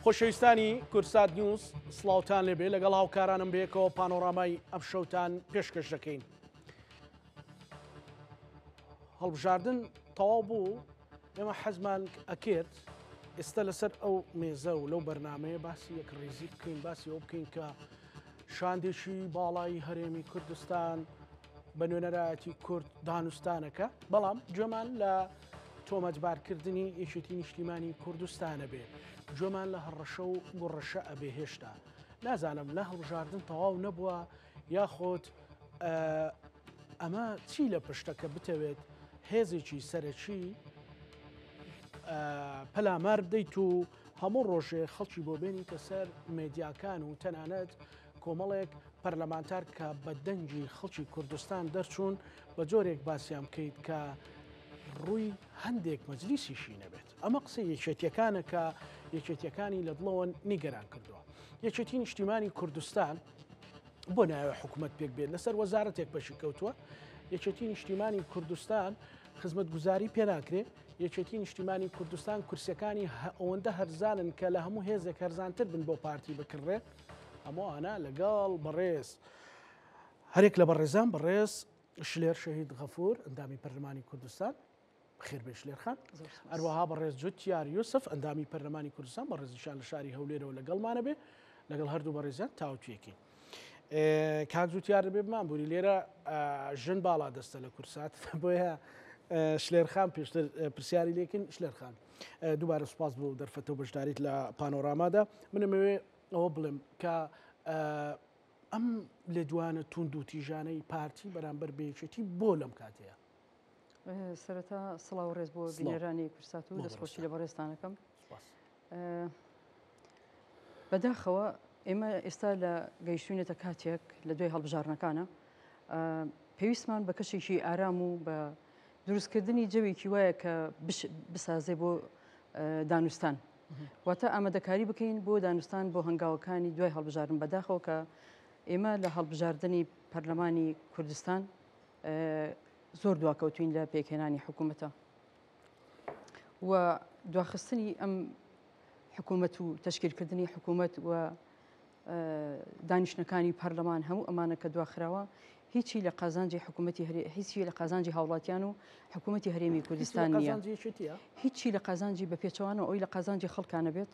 خۆشەویستانی کورسات نیوز سڵاوتان لێبێ لەگەڵ هاوکارانم بەیەکەوە پانۆرامای ئەم شەوتان پێشکەش دەکەین. هەڵبژاردن تەواو بوو، ئێمە حەزمان ئەکرد ئێستا لەسەر ئەو مێزە و لەو بەرنامەیە باسی یەک ڕێزی بکەین، باسی ئەو بکەین کە شاندێکی باڵای هەرێمی کوردستان بە نوێنەرایەتی کورد دانوستانەکە، بەڵام گوێمان لە تۆمەتبارکردنی یەکێتی نیشتیمانی کوردستانە بێ، گوێمان لە هەڕەشە و گوڕەشە ئەبێ. هێشتا نازانم لە هەڵبژاردن تەواو نەبووە یاخۆت ئەمە چی لە پشتەکە بتەوێت هێزێکی سەرەکی پەلامار بدەیت و هەموو ڕۆژێ خەڵکی بۆ بێنیتە سەر مێدیاکان و تەنانەت کۆمەڵێک پەرلەمانتار کە بە دەنگی خەڵکی کوردستان دەرچوون بە جۆرێک باسییان بکەیت کە ڕووی هەندێک مەجلیسیشی نەبێت. ئەمە قسەی یەکێتیەکانە کە یەکێتیەکانی لە دڵەوە نیگەران کردووە. یەکێتی نیشتیمانی کوردستان بۆ ناوێ حکوومەت پێک بێت لەسەر وەزارەتێک بەشی کەوتووە. یەکێتی نیشتیمانی کوردستان خزمەتگوزاری پێناکرێت. یەکێتی نیشتیمانی کوردستان کورسەکانی ئەوەندە هەرزانن کە لە هەموو هێزێک هەرزانتر بن بۆ پارتی بکڕێ. هەمووانە لەگەڵ بەڕێز هەرێک لە بەڕێزان بەڕێز شلێر شەهید غەفور ئەندامی پەرلەمانی کوردستان خێربێ شلێرخان، هەروەها بەڕێز جوتیار یوسف ئەندامی پەرلەمانی کوردستان بەڕێزیشان لە شاری هەولێرەوە لەگەڵمانە بێ، لەگەڵ هەردوو بەڕێزیان تاوتویەکی. کاک جوتیار بێ بمان بووری لێرە ژن باڵا دەستە لە کورسات، بۆیە شلێرخان پێشتر پرسیاری لێکن. شلێرخان دووبارە سوپاس بۆ دەرفەتە و بەشداریت لە پانۆرامادا. منەمەوێ ئەوە بڵێم کە ئەم لێدوانە توند و تیژانەی پارتی بەرامبەر بەیەکێتی بۆ لەم کاتەیە. سەرەتا سڵاو ڕێز بۆ بینێرانی کورسات و دەستخۆشی لە بەڕێستانەکەم. بەداخەوە ئێمە ئێستا لە گەیشتوونێتە کاتێک لە دوای هەڵبژارنەکانە پێویستمان بە کەشێکی ئارام و بە دروستکردنی جەوێکی وایە کە بسازێ بۆ دانوستان، واتە ئامادەکاری بکەین بۆ دانوستان بۆ هەنگاوەکانی دوای هەڵبژارن. بەداخەوە کە ئێمە لە هەڵبژاردننی پەرلەمانی کوردستان زۆر دواکەوتوین لە پێکهێنانی حکوومەتە و دواخستنی ئەم حکوومەت و تەشکیلکردنی حکوومەت و دانیشتەکانی پەرلەمان هەموو ئەمانە کە دواخراوە هیچی لە قازانجی حکوومەتی هیچی لە قازانجی هاوڵاتیان و حکوومەتی هەرێمی کوردستان نییە. هیچی لە قازانجی بە پێچەوانە ئەوی لە قازانجی خەڵکانە بێت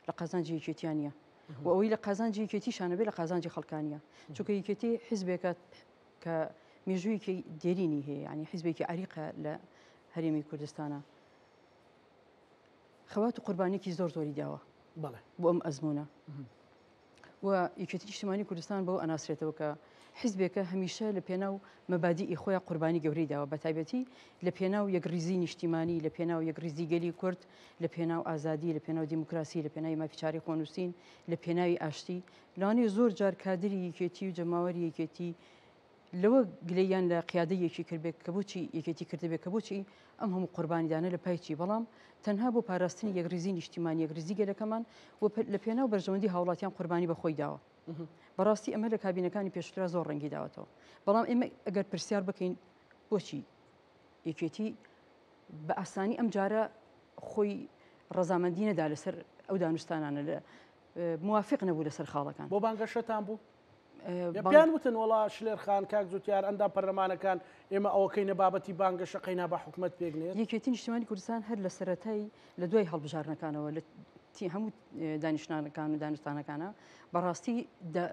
لە قازانجی یەکێتیان نیە و ئەوەی لە قازانجی یەکێتیشانە بێت لە قازانجی خەڵکانیە، چونکە یەکێتی حیزبێکە کە مێژوویەکی دێرینی هەیە، ینی حیزبێکی عریقە لە هەرێمی کوردستانە. خەوات و قوربانێکی زۆر زۆری داوە بۆ ئەم ئەزمونە و یەکێتی نیشتیمانی کوردستان بۆ ئەناسرێتەوە کە حیزبێکە هەمیشە لە پێناو مەبادیئی خۆیان قوربانی گەورەی داوە، بە تایبەتی لە پێناو یەکریزی نیشتیمانی، لە پێناو یەکریزی گەلی کورد، لە پێناو ئازادی، لە پێناو دیموکراسی، لە پێناوی مافیچاری خۆنووسین، لە پێناوی ئاشتی. لەوانەیە زۆر جار کادری یەکێتی و جەماوەری یەکێتی لەوە گلەیان لە قیادەیەکی کردبێت کە بۆچی یەکێتی کردبێت کە بۆچی ئەم هەموو قوربانیدانە لە پایچی، بەڵام تەنها بۆ پاراستنی یەکریزی نیشتیمانی یەکریزی گەلەکەمان و لە پێناو بەرژەوەندی هاوڵاتیان قوربانی بەخۆی داوە. بەڕاستی ئەمە لە کابینەکانی پێشترا زۆر ڕەنگی داوەتەوە، بەڵام ئێمە ئەگەر پرسیار بکەین بۆچی یەکێتی بە ئاسانی ئەم جارە خۆی ڕەزامەندی نەدا لەسەر ئەو دانوستانانە لە موافق نەبوو لەسەر خاڵەکان. بۆ بانگەشەتان بوو پیان وتن وڵا شلێرخان کاک جوتیار ئەندا پەرلەمانەکان ئێمە ئەوەکەینە بابەتی بانگەشە قەینا بە حکوومەت پێگنێت. یەکێتی نیشتیمانی کوردستان هەر لە سەرەتای لە دوای هەڵبژارنەکانەوە لە هەموو دانیشتنانەکان و دانوستانەکانە بەڕاستی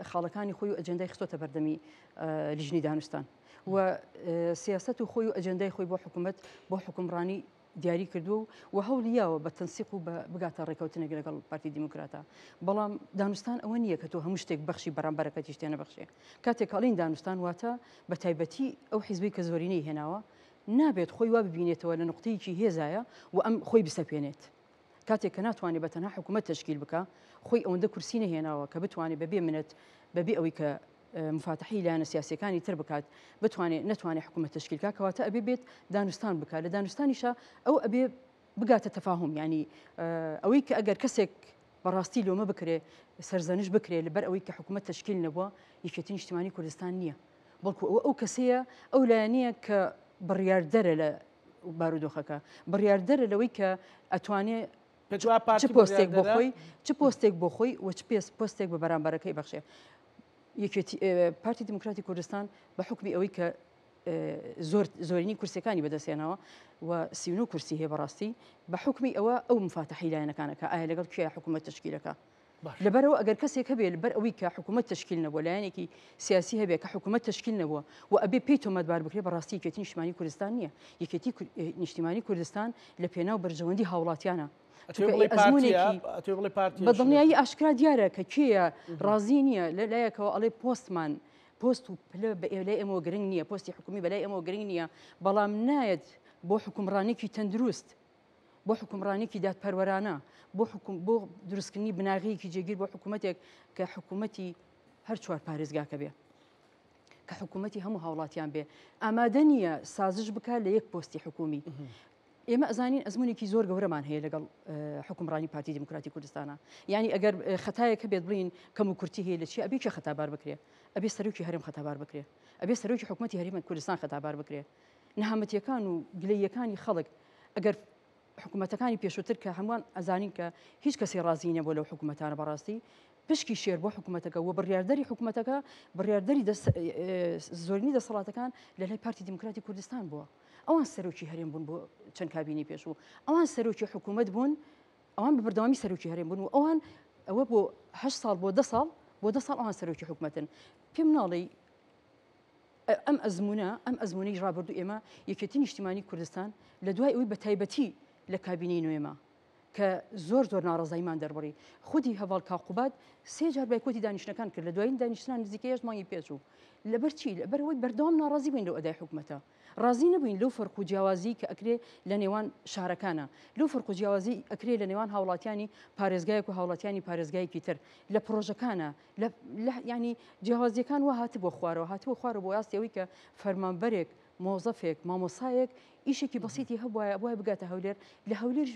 خاڵەکانی خۆی و ئەجەندای خستۆتە بەردەمی لیژنی دانوستان و سیاست و خۆی و ئەجەندای خۆی بۆ حکوومەت بۆ حکومڕانی دیاری کردووە و هەوڵیاوە بە تەنسیق و بگاتە ڕێکەوتنێک لەگەڵ پارتی دیموکراتە، بەڵام دانوستان ئەوە نییە کە تۆ هەموو شتێک بەخشی بەرامبەرەکەتی شتێ نەبەخشێ. کاتێک کاڵین دانوستان واتە بە تایبەتی ئەو حیزبی کە زۆرینەی هێناوە نابێت خۆی وا ببینێتەوە لە نقطەیەکی هێزایە و ئەم خۆی بسەپێنێت. کاتێک کە ناتوانێت بە تەنها حکوومەت تەشکیل بکە، خۆی ئەوەندە کورسی نەهێناوە کە بتوانێت بەبێ منەت بەبێ ئەوەی کە مفاتحی لایەنە سیاسیەکانی تر بکات نەتوانێت حکوومەت تەشکیلکە کەواتە ئەبێ بێت دانوستان بکات. لە دانوستانیشە ئەو ئەبێ بگاتە تەفاهم، ینی ئەوەی کە ئەگەر کەسێک بەڕاستی لۆمە بکرێ سەرزەنش بکرێ لەبەر ئەوەی کە حکوومەت تەشکیل نەبووە یەکێتی نیشتیمانی کوردستان نییە، بەڵکو ئەو کەسەیە ئەو لایەنەیە کە بڕیاردەرە لە بارودۆخەکە، بڕیاردەرە لەوەی کە ئەتوانێت چ پۆستێک بۆ خۆی چ پۆستێک بۆ خۆی و چ پۆستێک بە بەرامبەرەکەی بەخشێ پارتی دموکراتی کوردستان بە حکمی ئەوەی کە زۆرینی کورسەکانی بەدەستێنەوە و 39 کورسی هەیە بەڕاستی بە حکمی ئەوە ئەو مفاتەحی لایەنەکانەکە ئایا لەگەڵ کوێ حکوومەت تشکیلەکە لەبەرەوە ئەگەر کەسێک هەبێ لەبەر ئەوەی کە حکوومەت تشکیل نەبووە لایەنێکی سیاسی هەبێ کە حکوومەت تشکیل نەبووە و ئەبێ پێی تۆمەتبار بکرێ بەڕاستی یەکێتی نیشتیمانی کوردستان نییە یەکێتی نیشتیمانی کوردستان لە پێناو بەرژەوەندی هاوڵاتیانە بە دڵنیایی ئاشکرا دیارە کە کێیە ڕازی نییە لەلایەکەوە ئەڵێ پۆستمان پۆست و پلە بە ئێلای ئەمەوە گرنگ نییە پۆستی حکومی بەلای ئەمەوە گرنگ نییە بەڵام نایەت بۆ حکومڕانێکی تەندروست بۆ حکومڕانێکی دادپەروەرانە بۆ دروستکردنی بناغەیەکی جێگیر بۆ حکوومەتێک کە حکوومەتی هەر چوار پارێزگاکە بێ کە حکوومەتی هەموو هاوڵاتیان بێ ئامادە نییە سازش بکە لە یەک پۆستی حکومی ئێمە ئەزانین ئەزمونێکی زۆر گەورەمان هەیە لەگەڵ حکومڕانی پارتی دموکراتی کوردستانە یعنی ئەگەر خەتایەکە بێت بڵین کەم و کورتی هەیە لە چی ئەبێ چه خەتابار بکرێ ئەبێ سەرۆکی هەرێم خەتابار بکرێ ئەبێ سەرۆکی حکوومەتی هەرێمی کوردستان خەتابار بکرێ نەهامەتیەکان و گلەییەکانی خەڵک ئەگەر حکوومەتەکانی پێشووتر کە هەمووان ئەزانین کە هیچ کەسی ڕازی نەبوو لەو حکوومەتانە بەڕاستی پشکی شێر بۆ حکوومەتەکە و بڕیاردەری حکوومەتەکە بڕیاردەری زۆرینی دەسەڵاتەکان لە لای پارتی دموکراتی کوردستان بووە ئەوان سەرۆکی هەرێم بوون بۆ چەند کابینی پێشوو ئەوان سەرۆکی حکوومەت بوون ئەوان بە بەردەوامی سەرۆکی هەرێم بوون و ئەوان ئەوە بۆ 8 ساڵ بۆ 10 ساڵ بۆ 10 ساڵ ئەوان سەرۆکی حکوومەتن پێم ناڵێ ئەم ئەزمونەی ڕابردوو ئێمە یەکێتی نیشتیمانی کوردستان لە دوای ئەوەی بە تایبەتی لە کابینەی نوێمە کە زۆر ناڕزاییمان دەربڕی خودی هەواڵ کاقوبات 3 جار بایکۆتی دانیشتەکان کرد لە دوایین دانیشتان نزیکەی 8 مانگی پێچوو لەبەر چی لەبەرەوەی بەردەوام ناڕازی بووین لەو ئەدای حکوومەتە ڕازی نەبووین لەو فەرق و جیاوازی کە ئەکرێ لە نێوان شارەکانە لەو فەرق و جیاوازی ئەکرێ لە نێوان هاوڵاتیانی پارێزگایەک و هاوڵاتیانی پارێزگایەکی تر لە پرۆژەکانە ینی جیاوازیەکان وا هاتبووە خوارەوە بۆ یاستەوەی کە فەرمانبەرێک مۆزەفێک مامۆسایەک ئیشێکی بەسیتی هەبووە بۆی بگاتە هەولێر لە هەولێر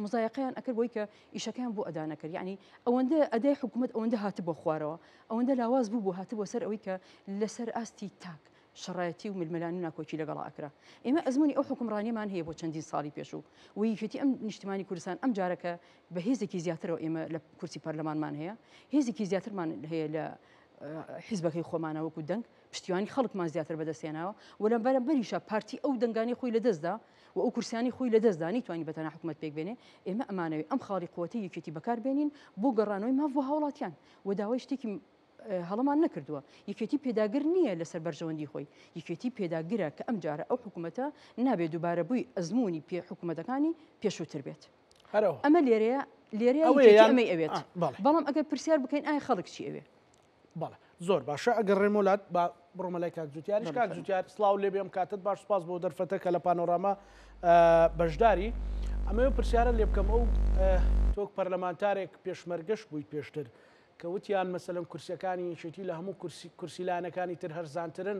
مزایقیان ئەکرد بۆی کە ئیشەکەیان بۆ ئەدا نەکرد یعنی ئەوەندە ئەدای حکوومەت ئەوەندە هاتبووە خوارەوە ئەوەندە لاواز بوو هاتبووە سەر ئەوەی کە لەسەر ئاستی تاک شڕایەتی و ململانی و ناکۆکی لەگەڵا ئەکرا ئێمە ئەزمموی ئەو حکومڕانیمان هەیە بۆ چەندین ساڵی پێشوو و یەکێتی ئەم نیشتیمانی کوردستان ئەم جارەکە بە هێزێکی زیاترەوە ئێمە لە کورسی پەرلەمانمان هەیە هێزێکی زیاترمان هەیە لە حیزبەکەی خۆمانە وەکو دەنگ پشتیوانی خەڵکمان زیاتر بەدەستێناوە و لە بەرەبەریشە پارتی ئەو دەنگانی خۆی لەدەستدا و ئەو کورسیانی خۆی لەدەستدا نەیتوانی بەتەنها حکوومەت پێک بێنێ ئێمە ئەمانەوێت ئەم خاڵی قووەتی یەکێتی بەکاربێنین بۆ گەڕانەوەی ماف بۆ هاوڵاتیان و داوای شتێکی هەڵەمان نەکردووە یەکێتی پێداگر نییە لەسەر بەرژەوەندی خۆی یەکێتی پێداگرە کە ئەم جارە ئەو حکوومەتە نابێت دووبارە بووی ئەزمموی پێ حکوومەتەکانی پێشووتر بێت ئەمە لێرەیە ئەمەی ئەوێت بەڵام ئەگەر پرسیار بکەین ئایا خەڵک چی ئەوێ بەڵێ زۆر باشە ئەگەر ڕێمۆلات با بڕۆمەلای کاک جوتیاریش کاک جوتیار سڵاو لێ بێم کاتت باش سپاس بۆ دەرفەتەکە لە پانۆراما بەشداری ئەمە پرسیارە لێ بکەم ئەو تۆک پەرلەمانتارێک پێشمەرگەشت بوویت پێشتر کە وتیان مەسەلەن کورسیەکانی یەکێتی لە هەموو کورسیلانەکانی تر هەرزانترن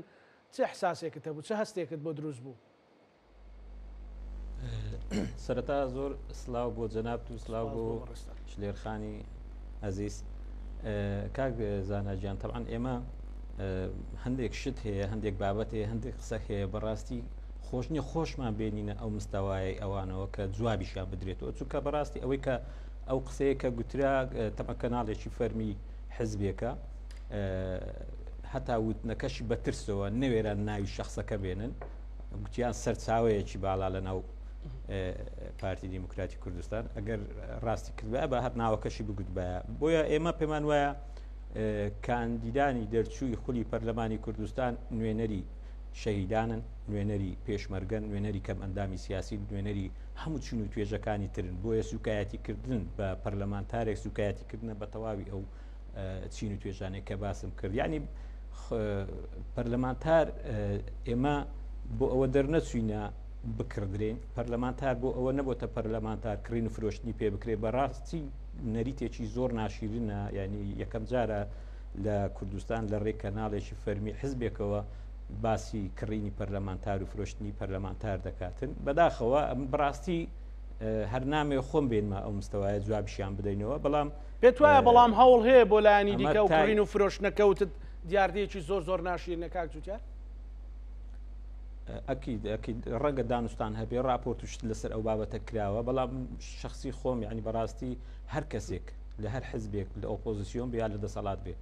چه احساسێکت هەبوو چه هەستێکت بۆ دروست بوو سەرەتا زۆر سلااو بۆ جەناب و سلااو بۆ شلێرخانی عەزیز کاک زاناجیان طبعاً ئێمە هەندێک شت هەیە هەندێک بابەت هەیە هەندێک قسە هەیە بەڕاستی خۆشنی خۆشمان بێنینە ئەو مستەوای ئەوانەوە کە جوابیشان بدرێتەوە چونکە بەڕاستی ئەوەی کە ئەو قسەیە کە گوترا تەمە کەناڵێکی فەرمی حزبێکە هەتا وتنەکەشی بەترسەوە نەوێران ناوی شخصەکە بێنن گوتیان سەرچاوەیەکی باڵا لە ناو پارتی دیموکراتی کوردستان ئەگەر ڕاستی کردبە بە هەر ناوەکەشی بگوت بە بۆیە ئێمە پێمان وایە کاندیدانی دەرچووی خولی پەرلەمانی کوردستان نوێنەری شەهیدانن نوێنەری پێشمەرگەن نوێنەری کەم ئەندامی سیاسی نوێنەری هەموو چون و توێژەکانی ترن بۆیە سوکایەتیکردن بە پەرلەمانتارێک سوکایەتیکردنە بە تەواوی ئەو چین و توێژانێک کە باسم کرد یعنی پەرلەمانتار ئێمە بۆ ئەوە دەرنەچوینە بکردرێن پەرلەمانتار بۆ ئەوە نەبووتە پەرلەمانتار کڕین و فرۆشتنی پێ بکرێ بەڕاستی نەریتێکی زۆر ناشیرنە ینی یەکەم جارە لە کوردستان لە ڕێ کەناڵێکی فەرمی حزبێکەوە باسی کڕینی پەرلەمانتار و فرۆشتنی پەرلەمانتار دەکاتن بەداخەوە بڕاستی هەر نامێ خۆم بێنمە ئەو مستەوایە جوابشیان بدەینەوە بەڵام پێت وایە بەڵام هەوڵ هەیە بۆ لایانی دیکە و کڕین و فرۆشتنەکەوتت دیاردەیەکی زۆر ناشیرنە کاک جوتیار ئەکید ڕەنگە دانوستان هەبێ راپۆرتشت لەسەر ئەو بابەتە کراوە بەڵام شخصی خۆم یعنی بەڕاستی هەر کەسێک لە هەر حزبێک لە ئۆپۆزیسیۆن بیا لە دەسەڵات بێ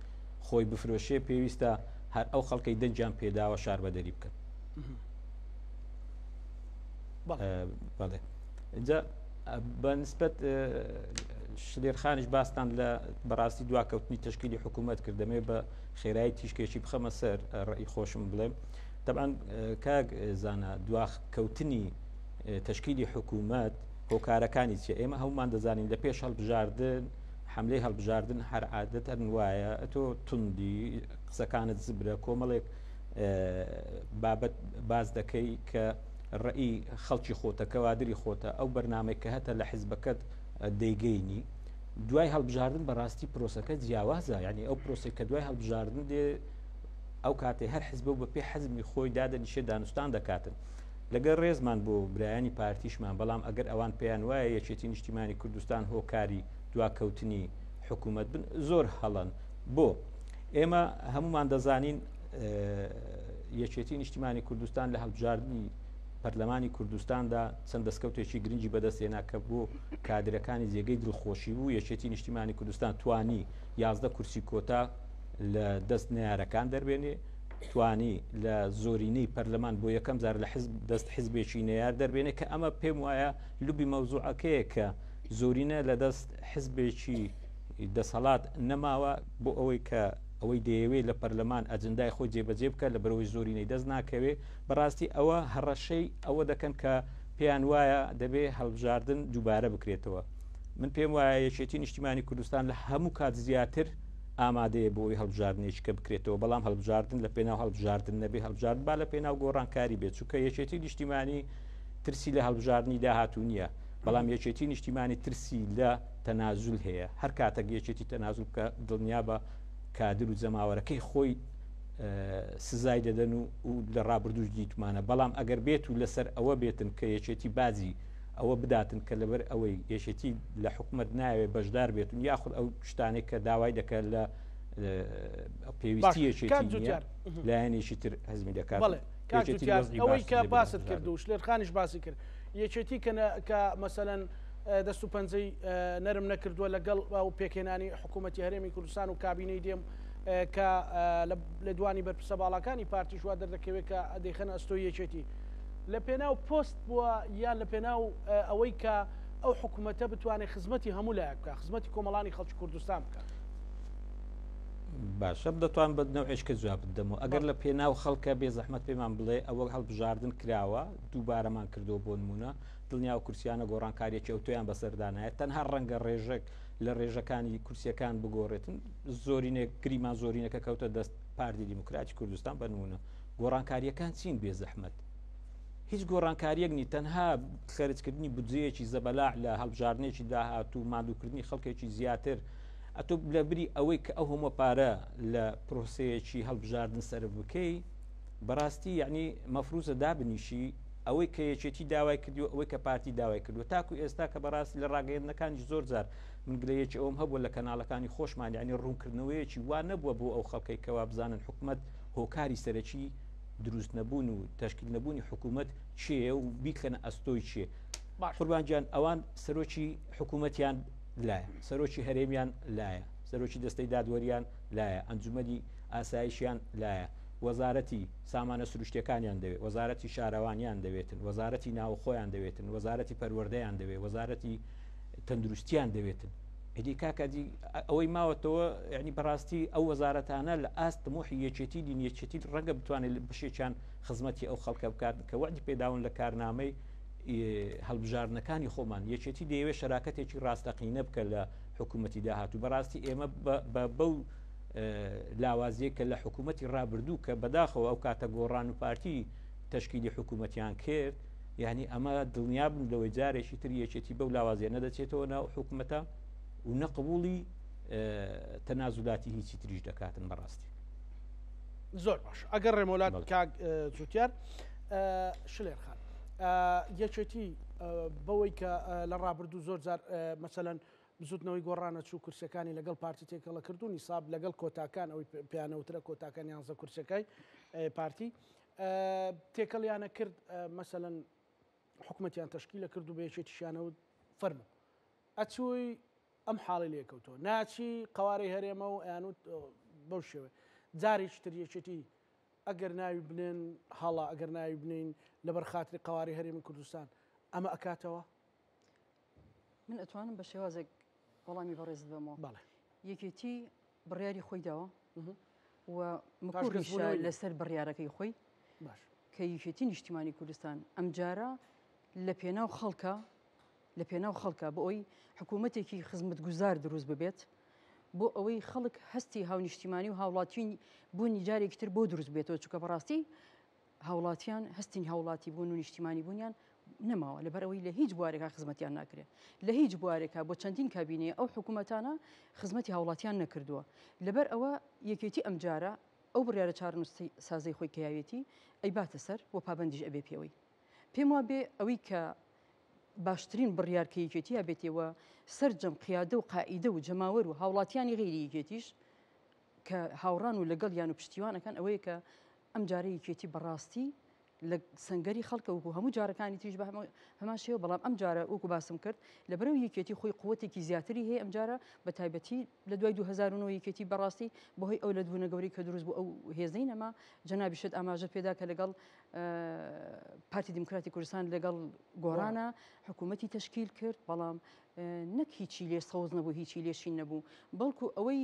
خۆی بفرۆشێ پێویستە هەر ئەو خەڵکەی دەنجیان پێداوە شار بە دەری بکەن. بەڵێ اینجا بەنسبەت شلێرخانیش باستان لە بەڕاستی دواکەوتنی تشکیلی حکوومەت کردەمێ بە خێرایی تیشکێکی بخەمە سەر ڕێی خۆشم بڵێم طبعاً کاک زانە دواکەوتنی تشکیلی حکوومەت هۆکارەکانی چێ ئێمە هەمومان دەزانین لە پێش هەڵبژاردن حملەی هەڵبژاردن هەر عادەتەن وایە تۆ توندی قسەکانت زبرە کۆمەڵێک بابەت باز دەکەی کە ڕێی خەڵکی خۆتە کەوادری خۆتە ئەو بەرنامەی کە هەتە لە حیزبەکەت دەیگەینی دوای هەڵبژاردن بەڕاستی پرۆسەکە جیاوازە یعنی ئەو پرۆسی کە دوای هەڵبژاردن دێ ئەو کاتێ هەر حیزب بە پێ حەزمی خۆی دادەنیشێ دانوستان دەکاتن لەگەر ڕێزمان بۆ برایانی پارتیشمان بەڵام ئەگەر ئەوان پێیان وایە یەکێتی نیشتیمانی کوردستان هۆکاری دواکەوتنی حکوومەت بن زۆر هەڵەن بۆ ئێمە هەمومان دەزانین یەکێتی نیشتیمانی کوردستان لە هەڵبژاردننی پەرلەمانی کوردستاندا چەند دەستکەوتێکی گرنگی بەدەستێنا کە بۆ کادرەکانی جێگەی دڵخۆشی بوو یەکێتی نیشتیمانی کوردستان توانی 11 کورسی کۆتا لە دەست نارەکان دەربێنێ توانی لە زۆرینەی پەرلەمان بۆ یەکەم جار لە دەست حیزبێکی نەیار دەربێنێ کە ئەمە پێم وایە لوبی مەوزوعەکەیە کە زۆرینە لە دەست حیزبێکی دەسەڵات نەماوە بۆ ئەوەی کە ئەوەی دەیەوێت لە پەرلەمان ئەجندای خۆی جێبەجێ بکە لە بەرەوەی زۆرینەی دەست ناکەوێ بەڕاستی ئەوە هەڕەشەی ئەوە دەکەن کە پێیان وایە دەبێ هەڵبژاردن دووبارە بکرێتەوە من پێم وایە یەکێتی نیشتیمانی کوردستان لە هەموو کات زیاتر ئامادەیە بۆی هەڵبژاردنێککە بکرێتەوە بەڵام هەڵبژاردن لە پێناو هەڵبژاردن نەبێ هەڵبژاردن با لە پێناو گۆڕانکاری بێت چونکە یەکێتی نیشتیمانی ترسی لە هەڵبژاردننی داهاتوو نییە بەڵام یەکێتی نیشتیمانی ترسی لە تەنازول هەیە هەر کاتێک یەکێتی تەنازول بکە دڵنیا بە کادر و جەماوەرەکەی خۆی سزای دەدەن و لە ڕابردوش دیتمانە بەڵام ئەگەر بێت و لەسەر ئەوە بێتن کە یەکێتی بازی ئەوە بداتن کە لەبەر ئەوەی یەکێتی لە حکوومەت ناوێت بەشدار بێتون یاخود ئەو شتانێک کە داوای دەکات لە پێویستی یەکێتی لایەنێکی تر هەزمی دەکات ئەوەی کە باست کرد و شلێرخانیش باسی کرد یەکێتی کە مەسەلەن دەست و پەنجەی نەرم نەکردووە لەگەڵ ئەو پێکێنانی حکوومەتی هەرێمی کوردستان و کابینەی دێم کە لە دوانی بەرپرسە باڵەکانی پارتیش وا دەردەکەوێت کە ئەدەیخەنە ئەستۆی یەکێتی لە پێناو پۆست بووە یان لە پێناو ئەوەی کە ئەو حکوومەتە بتوانێت خزمەتی هەموو لایە بکە خزمەتی کۆمەڵانی خەڵکی کوردستان بکە باشە دەتوان بە نەوعێشکە جواب بدەمەوە ئەگەر لە پێناو خەڵکە بێ زەحمەت پێمان بڵێ ئەوە هەڵبژاردن کراوە دووبارەمان کردەوە بۆ نمونە دڵنیا و کورسیانە گۆڕانکاریەکی ئەوتۆیان بەسەردانایە تەنها ڕەنگە ڕێژێک لە ڕێژەکانی کورسیەکان بگۆڕێتن زۆرینێک گریمان زۆرینەکە کەوتە دەست پارتی دیموکراتی کوردستان بە نمونە گۆڕانکاریەکان چین بێ زەحمەت هیچ گۆڕانکاریەک نی تەنها خەرجکردنی بودجەیەکی زەبەلاع لە هەڵبژاردنێکی داهاتوو ماندووکردنی خەڵکێکی زیاتر ئەتۆ لە بری ئەوەی کە ئەو هەموو پارە لە پرۆسەیەکی هەڵبژاردن سەر بکەی بەڕاستی یعنی مەفروزە دابنیشی ئەوەی کە یەکێتی داوای کردو ئەوەی کە پارتی داوای کردو تاکو ئێستا کە بەڕاستی لە ڕاگەیەندنەکانی زۆر جار من گلەیەکی ئەوم هەبووە لە کەناڵەکانی خۆشمان یعنی ڕوونکردنەوەیەکی وا نەبووە بۆ ئەو خەڵکەی کەوا بزانن حکوومەت هۆکاری سەرەکی دروست نەبوون و تشکیل نەبوونی حکوومەت چێە و بیکەنە ئەستۆی چێ قوربانجان ئەوان سەرۆکی حکوومەتیان لایە سەرۆکی هەرێمیان لایە سەرۆکی دەستەی دادوەریان لایە ئەنجومەنی ئاسایشیان لایە وەزارەتی سامانە سروشتەکانیان دەوێت وەزارەتی شارەوانیان دەوێتن وەزارەتی ناوخۆیان دەوێتن وەزارەتی پەروەردەیان دەوێت وەزارەتی تەندروستیان دەوێتن ئەدی کاکەدی ئەوەی ماوەتەوە یعنی بەڕاستی ئەو وەزارەتانە لە ئاست تمۆحی یەکێتی دین یەکێتی ڕەنگە بتوانێت بشێکیان خزمەتی ئەو خەڵکە بکات کە وەعدی پێداون لە کارنامەی هەڵبژاردنەکانی خۆمان یەکێتی دەیەوێت شەراکەتێکی ڕاستەقینە بکە لە حکوومەتی داهاتوو بەڕاستی ئێمە بەو لاوازیە کە لە حکوومەتی ڕابردوو کە بەداخەوە ئەو کاتە گۆڕان و پارتی تشکیلی حکوومەتیان کرد یعنی ئەمە دڵنیا بن لەوەی جارێکی تر یەکێتی بەو لاوازیە نەدەچێتەوە ناو حکوومەتە و نەقبوڵی تەنازولاتی هیچی تریش دەکاتن بەڕاستی زۆر باش ئەگەر ڕێمەولات کاک جوتیار شلێرخان یەکێتی بەوەی کە لە ڕابردوو زۆر جار مەسەلەن بزوتنەوەی گۆڕانە چوو کورسەکانی لەگەڵ پارتی تێکەڵە کردوونی ساب لەگەڵ کۆتاکان ئەوی پیانەوترە کۆتاکان یانزە کورسەکەی پارتی تێکەڵیانە کرد مەسەەن حکوومەتیان تەشکیلە کرد و بەیەکێتیشیانەوە فەرمو ئەچووی ئەم حاڵی لێکەوتەوە ناچی قوارەی هەرێمە و یانوت بەو شێوێ جارێکی تریەکێتی ئەگەر ناوی بنێن هەڵا ئەگەر ناوی بنین لەبەر خاتری قواری هەرێمی کوردستان ئەمە ئەکاتەوە من ئەتوانم بە شێوازێک وەڵامی بەڕێز بەمەوە بەڵێ یەکێتی بڕیاری خۆی داوە و مکوڕیشە لەسەر بڕیارەکەی خۆی باش کە یەکێتی نیشتیمانی کوردستان ئەم جارە لە پێناو خەڵکە بۆ ئەوی حکوومەتێکی خزمەت گوزار دروست ببێت بۆ ئەوەی خەڵک هەستی هاونیشتیمانی و هاوڵاتین بوونی جارێکی تر بۆ دروست بێتەوە چونکە بەڕاستی هاوڵاتیان هەستین هاوڵاتی بوون و نیشتیمانی بوونیان نەماوە لەبەرەوەی لە هیچ بوارێکا خزمەتیان ناکرێت لە هیچ بوارێکا بۆ چەندین کابینەیە ئەو حکوومەتانە خزمەتی هاوڵاتیان نەکردووە لەبەر ئەوە یەکێتی ئەم جارە ئەو بڕیارە چارنووسی سازەی خۆی کەیاوێتی ئەی باتە سەر بۆ پابندیش ئەبێ پێوەی پێم وا بێ ئەوەی کە باشترین بڕیارکە یەکێتیە بێتەوە سەررجەم قیادە و قائیدە و جەماوەر و هاوڵاتیانی غیری یەکێتیش کە هاوڕان و لەگەڵ یان و پشتیوانەکان ئەوەیە کە ئەم جارە یەکێتی بەڕاستی لە سنگەری خەڵکە وکو هەموو جارەکانی تریش بە هەمان شێوە بەڵام ئەم جارە وەکو باسم کرد لەبەرەو یەکێتی خۆی قووەتێکی زیاتری هەیە ئەم جارە بە تایبەتی لە دوای 2009 یەکێتی بەڕاستی بەهۆی ئەو لە دوونە گەوری کە دروست بوو ئەو هێزەی نەما جەنابیشت ئاماژە پێدا کە لەگەڵ پارتی دیموکراتی کوردستان لەگەڵ گۆڕانە حکوومەتی تەشکیل کرد بەڵام نەک هیچی لێ سەوز نەبوو هیچی لێشین نەبوو بەڵکو ئەوەی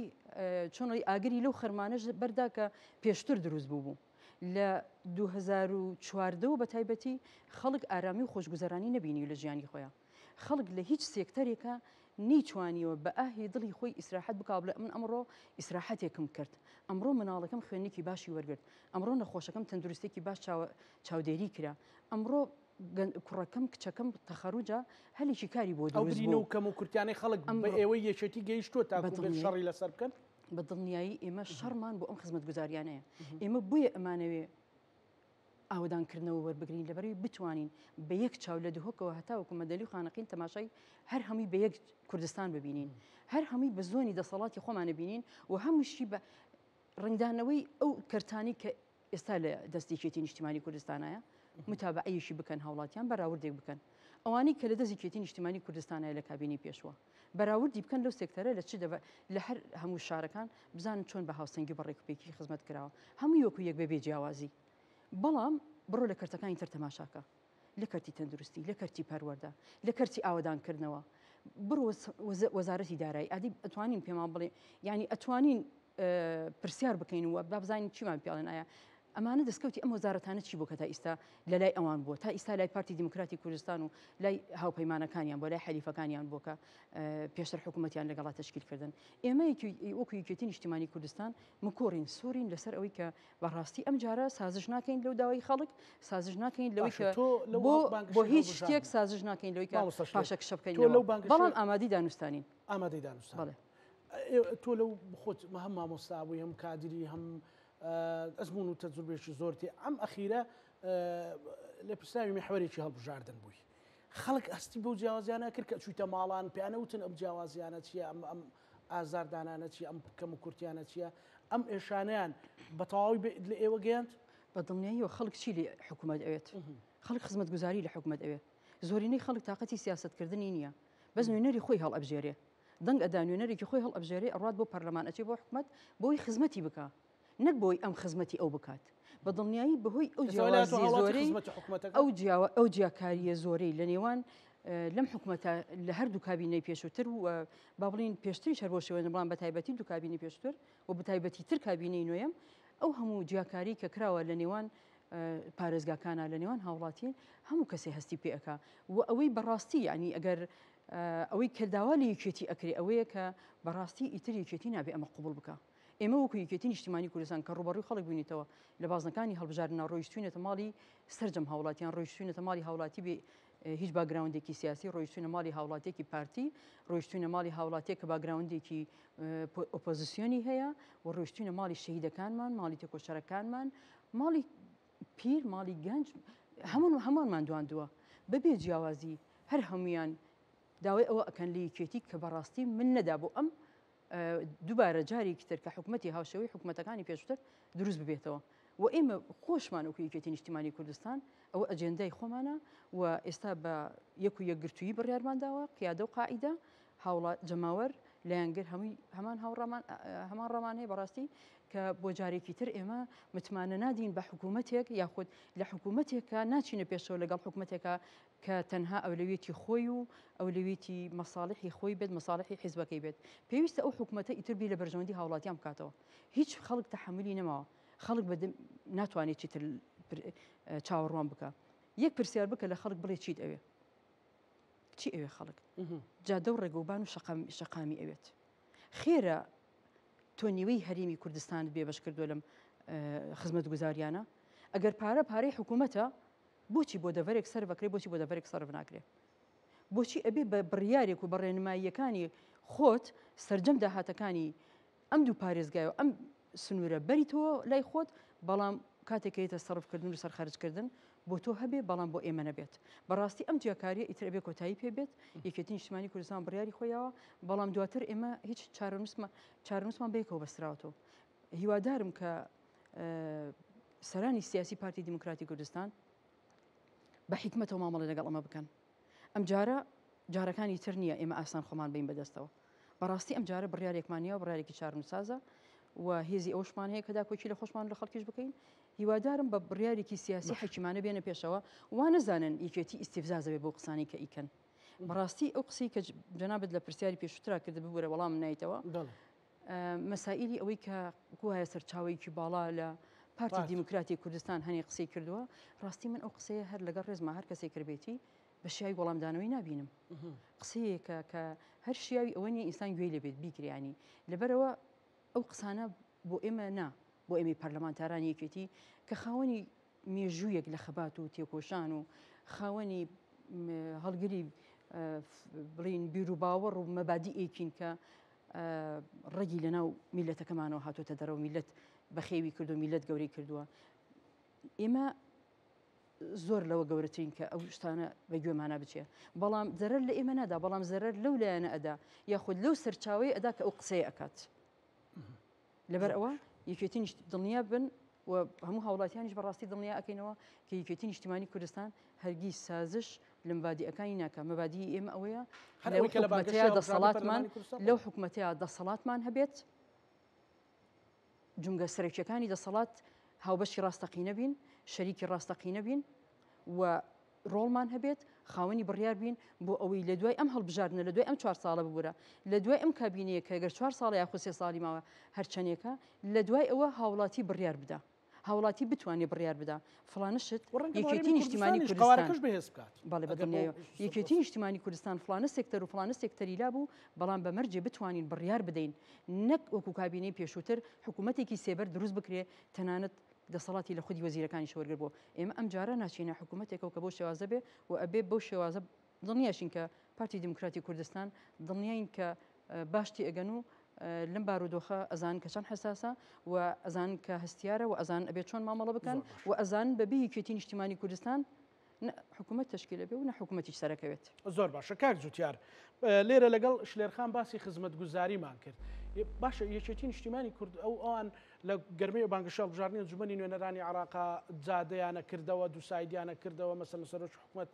چۆنەی ئاگری لەو خەرمانەش بەردا کە پێشتر دروست بوو لە 2014 بە تایبەتی خەڵک ئارامی و خۆشگوزەرانی نەبینی لە ژیانی خۆیان خەڵک لە هیچ سێکتەرێکە نیچوانیەوە بە ئاهی دڵی خۆی ئیسراحەت بکاو لە من ئەمڕۆ ئیسراحەتێکم کرد ئەمڕۆ مناڵەکەم خوێنێکی باشی وەرگرت ئەمڕۆ نەخۆشەکەم تەندروستێکی باش چاودێری کرا ئەمڕۆ کوڕەکەم کچەکەم تەخەروجا هەلێکی کاری بۆ دروست بوو و کەم و کورتیانی خەڵک بە ئێوەی یەکێتی گەیشتووە تا شەڕی لەسەر بکەن بە دڵنیایی ئێمە شەڕمان بۆ ئەم خزمەت گوزاریانەیە ئێمە بویە ئەمانەوێ ئاودانکردنەوە وەربگرین لەبەروی بتوانین بە یەک چاو لە دهۆکەوە هەتاوەکو مەدەلی و خانەقین تەماشای هەر هەمووی بە یەک کوردستان ببینین هەر هەمووی بە زۆنی دەسەڵاتی خۆمانە بینین و هەمووشی بە ڕنگدانەوەی ئەو کەرتانی کە ئێستا لە دەستێکێتی نیشتیمانی کوردستانایە متابعەیەشی بکەن هاوڵاتیان بەراوردێک بکەن ئەوانی کە لە دەستێکێتی نیشتیمانی کوردستانایە لە کابینی پێشوە بەراوردی بکەن لەو سێکتەرە لە چ دەبە لە هەر هەموو شارەکان بزانن چۆن بە هاوسەنگی بەڕێکوپێکی خزمەت کراوە هەموو یەکو یەک بەبێ جیاوازی بەڵام بڕۆ لە کەرتەکانی تر تەماشاکە لە کەرتی تەندروستی لە کەرتی پەروەردە لە کەرتی ئاوەدانکردنەوە بڕۆ وەزارەتی دارایی ئادی ئەتوانین پێمان بڵێ یعنی ئەتوانین پرسیار بکەین و بابزانین چیمان پێڵێن ئایا ئەمانە دەستکەوتی ئەم وەزارەتانە چی بوو کە تا ئیستا لە لای ئەوان بووە تا ئیستا لای پارتی دیموکراتی کوردستان و لای هاوپەیمانەکانیان بۆ لای حەلیفەکانیان بۆ کە پێشتر حکوومەتیان لەگەڵا تەشکیلکردن ئێمە وەکو یەکێتی نیشتیمانی کوردستان مکۆڕین سوورین لەسەر ئەوەی کە بەڕاستی ئەم جارە سازش ناکەین لەو داوای خەڵک سازش ناکەین لەوەی کە بۆ هیچ شتێک سازش ناکەین لەوەی کە پاشە کشە بکەین بەڵام ئامادەی دانوستانی ئامادەی دانوستان تۆ لەو خۆت هەم مامۆستابووی هەم کادری هەم ئەزمون و تەجروبێکی زۆرتی ئەم ئەخیرە لە پرساوی محوەرێکی هەڵبژاردن بووی خەڵک ئەستی بەو جیاوازیانە کرد کە چوویتە ماڵان پێیانەوتن ئەم جیاوازیانە چییە ئەم ئازاردانانە چی ئەم کەم و کورتیانە چییە ئەم ئێشانیان بە تەواوی لە ئێوە گەیاند بە دڵنیاییەوە خەڵک چی لە حکوومەت ئەوێت خەڵک خزمەت گوزاری لە حکوومەت ئەوێت زۆرینەی خەڵک تااقەتی سیاستکردنی نییە بەس نوێنەری خۆی هەڵ ئەبژێرێ دەنگ ئەدا نوێنەرێکی خۆی هەڵ ئەبژێرێ ئەڕات بۆ پەرلەمان ئەچێ بۆ حکوومەت بۆی خزمەتی بکە نەک بۆی ئەم خزمەتی ئەو بکات بە دڵنیایی بەهۆی ئەو جیاوازی زۆرەی ئەو جیاکاریە زۆرەی لە نێوان لەم حکوومەتە لە هەردوو کابینەی پێشووتر و با بڵین پێشتری شەربۆشەوە بڵام بە تایبەتی دوو کابینی پێشتر و بە تایبەتی تر کابینەی نوێم ئەو هەموو جیاکاری کە کراوە لە نێوان پارێزگاکانە لە نێوان هاوڵاتین هەموو کەسێ هەستی پێ ئەکا و ئەوەی بەڕاستی ینی ئەگەر ئەوەی کرداوا لە یەکێتی ئەکرێ ئەوەیە کە بەڕاستی ئیتر یەکێتی نابێ ئەمە قوبڵ بکە ئێمە وەکو یەکێتی نیشتیمانی کوردستان کە ڕوبەڕووی خەڵک بوونیتەوە لە بازنەکانی هەڵبژاردنە ڕۆیشتوونێتە ماڵی سەررجەم هاوڵاتیان ڕۆیشتوونێتە ماڵی هاوڵاتی بێ هیچ باگراوندێکی سیاسی ڕۆیشتوونە ماڵی هاوڵاتێکی پارتی ڕۆیشتوونە ماڵی هاوڵاتێک کە باگراوندێکی ئۆپۆزیسیۆنی هەیە و ڕۆیشتوونە ماڵی شەهیدەکانمان ماڵی تێکۆشەرەکانمان ماڵی پیر ماڵی گەنج هەمووانمان دواندووە بەبێ جیاوازی هەر هەمویان داوای ئەوە ئەکەن لە یەکێتی کە بەڕاستی من نەدا بۆ ئەم دووبارە جارێکی تر کە حکوومەتی هاوشەوەی حکوومەتەکانی پێشتر دروست ببێتەوە و ئێمە خۆشمان وەکو یەکێتی نیشتیمانی کوردستان ئەوە ئەجێندای خۆمانە و ئێستا بە یەک و یەکگرتووی بڕیارمان داوە قیادە و قائیدە هاوڵات جەماوەر لایەنگر هەمان ڕامان هەیە بەڕاستی کە بۆ جارێکی تر ئێمە متمانە نادین بە حکوومەتێک یاخود لە حکوومەتێکە ناچینە پێشەوە لەگەڵ حکوومەتێکە کە تەنها ئەولەوێتی خۆی و ئەولەوێتی مەساڵحی خۆی بێت مەساڵحی حیزبەکەی بێت پێویستە ئەو حکوومەتە ئیتربی لە بەرژەوەندی هاوڵاتیان بکاتەوە هیچ خەڵک تەحملی نەماوە خەڵک ناتوانێت چیتر چاوەڕوان بکە یەک پرسیار بکە لە خەڵک بڵێ چیت ئەوێ چی ئەوێ خەڵک جادە و ڕێگەوبان و شەقامی ئەوێت خێرە تۆ نیوەی هەرێمی کوردستان بێبەش کردو لەم خزمەت گوزاریانە ئەگەر پارەی حکوومەتە بۆچی بۆ دەڤەرێک سەر بکرێ بۆچی بۆ دەڤەرێک سەرف ناکرێ بۆچی ئەبێ بە بڕیارێک و بە ڕێنماییەکانی خۆت سەرجەم داهاتەکانی ئەم دوو پارێزگای و ئەم سنوورە بەریتەوە لای خۆت بەڵام کاتێکیتە سەرفکردن و سەرخەرجکردن بۆ تۆ هەبێ بەڵام بۆ ئێمە نەبێت بەڕاستی ئەم جیاکاریە ئیتر ئەبێ کۆتایی پێبێت یەکێتی نیشتیمانی کوردستان بڕیاری خۆیەوە بەڵام دواتر ئێمە هیچ چارەنووسمان بەیەکەوە بەستراوەوە هیوادارم کە سەرانی سیاسی پارتی دیموکراتی کوردستان بە حکمەتەوە مامەڵە لەگەڵ ئەمە بکەن ئەم جارەکانی تر نییە ئێمە ئاسان خۆمان بین بەدەستەوە بەڕاستی ئەم جارە بڕیارێکمانیەوە بڕیارێکی چارەنووسازە و هێزی ئەوشمان هەیە کە داکۆچی لە خۆشمان لە خەڵکیش بکەین هیوادارم بە بڕیارێکی سیاسی حەکیمانە بێنە پێشەوە وا نەزانن یەکێتی ئیستیفزازەوێ بۆ قسانی کە ئیکەن بەڕاستی ئەو قسەی کە جەنابەت لە پرسیاری پێشووترا کرد ببوورە وەڵام نایتەوە مەسائلی ئەوەی کە گوایە سەرچاوەیەکی باڵا لە پارتی دیموکراتی کوردستان هەنێ قسەی کردووە ڕاستی من ئەو قسەیە هەر لەگەڵ ڕێزما هەر کەسێک کردبێتی بە شیاوی وەڵامدانەوەی نبینم قسەیەکە کە هەر شیاوی ئەوە نیە ئینسان گوێی لەبێت بیکریانی لەبەرەوە ئەو قسانە بۆ ئێمە نا بۆ ئێمەی پەرلەمانتارانی یەکێتی کە خاوەنی مێژوویەک لە خەبات و تێکۆشان و خاوەنی هەڵگری بڵین بیر و باوەڕ و مەبادیئێکین کە ڕێگی لەناو میلەتەکەمانەوە هاتوۆتە دەرەوە میلەت بەخێوی کردو میلەت گەورەی کردووە ئێمە زۆر لەوە گەورەترین کە ئەو شتانە بە گوێمانە بچێ بەڵام زەرەر لە ئێمە نادا بەڵام زەرەر لەو لایەنە ئەدا یاخود لەو سەرچاوی ئەدا کە ئەو قسەی ئەکات لەبەر ئەوە یەکێتی دڵنیا بن و هەموو هاوڵاتیانیش بەڕاستی دڵنیا ئەکەینەوە کە یەکێتی نیشتیمانی کوردستان هەرگیز سازش لە مەبادیئەکانی ناکە مەبادی ئێمە ئەوەیە لەو حکوومەتەیە دەسەڵاتمان هەبێت جونگە سەرکیەکانی دەسەڵات هاوبەشی ڕاستەقینە بین شەریکی ڕاستەقینە بین و ڕۆڵمان هەبێت خاوەنی بڕیار بین بۆ ئەوەی لە دوای ئەم هەڵبژاردنە لە دوای ئەم 4 ساڵە ببوورە لە دوای ئەم کابینەیە کە گەر 4 ساڵە یاخود 3 ساڵی ماوە هەرچەندێکە لە دوای ئەوە هاوڵاتی بڕیار بدە هاوڵاتی بتوانێت بڕیار بدە فڵانشت یەکێتی نیشتیمانی کوردستان بەڵێ بەدڵنیایە یەکێتی نیشتیمانی کوردستان فڵانە سێکتەر و فڵانە سێکتەری لابوو بەڵام بەمەرجێ بتوانین بڕیار بدەین نەک وەکو کابینەی پێشووتر حکوومەتێکی سێبەر دروست بکرێ تەنانەت دەسەڵاتی لە خودی وەزیرەکانی شەوەرگر بۆ ئێمە ئەم جارە ناچینە حکوومەتێکەوە کە بۆ شێوازە بێ و ئەبێ بەو شێوازە دڵنیاشین کە پارتی دیموکراتی کوردستان دڵنیاین کە باشتی ئەگەن و لەم بارودۆخە ئەزان کە چەند حساسە و ئەزان کە هەستیارە و ئەزان ئەبێ چۆن مامەڵە بکەن و ئەزان بەبێ یەکێتی نیشتیمانی کوردستان حکوومەت تشکیلە بێ و نە حکوومەتیش سەرەکەوێت زۆر باشە کاک جوتیار لێرە لەگەڵ شلێرخان باسی خزمەت گوزاریمان کرد باشە یەکێتی نیشتیمانی کورد ئەوان لە گەرمەی بانگەشە هەڵبژاردننی جومەنی نوێنەرانی عراقا جادەیانە کردەوە دووسایدیانە کردەوە مەسەلە سەرۆک حکوومەت